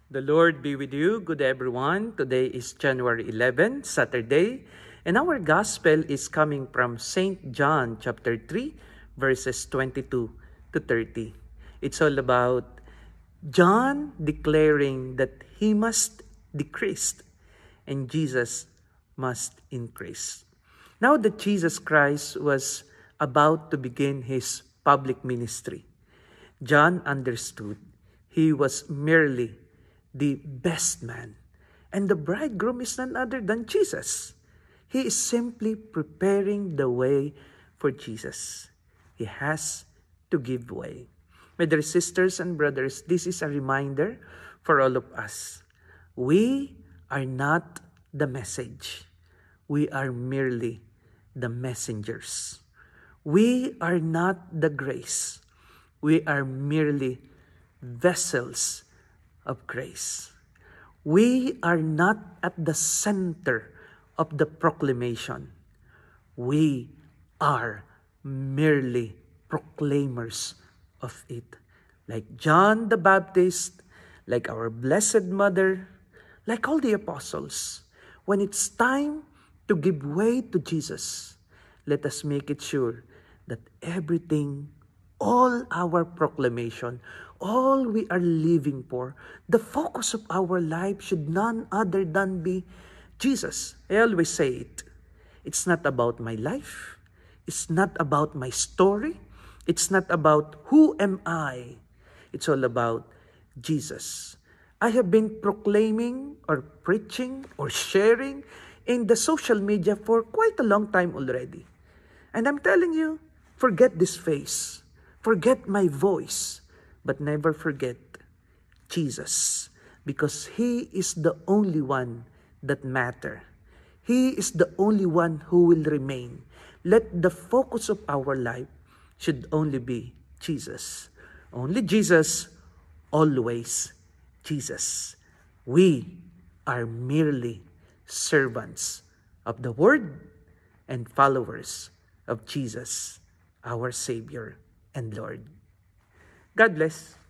The Lord be with you. Good day, everyone. Today is January 11, Saturday, and our gospel is coming from St. John chapter 3, verses 22 to 30. It's all about John declaring that he must decrease and Jesus must increase. Now that Jesus Christ was about to begin his public ministry, John understood he was merely the best man, and the bridegroom is none other than Jesus. He is simply preparing the way for Jesus. He has to give way. My dear sisters and brothers, this is a reminder for all of us. We are not the message. We are merely the messengers. We are not the grace. We are merely vessels of grace. We are not at the center of the proclamation. We are merely proclaimers of it. Like John the Baptist, like our Blessed Mother, like all the apostles. When it's time to give way to Jesus, let us make it sure that everything, all our proclamation, all we are living for, the focus of our life should none other than be Jesus. I always say it. It's not about my life. It's not about my story. It's not about who am I. It's all about Jesus. I have been proclaiming or preaching or sharing in the social media for quite a long time already. And I'm telling you, forget this face. Forget my voice. But never forget Jesus, because He is the only one that matters. He is the only one who will remain. Let the focus of our life should only be Jesus. Only Jesus, always Jesus. We are merely servants of the Word and followers of Jesus, our Savior and Lord. God bless.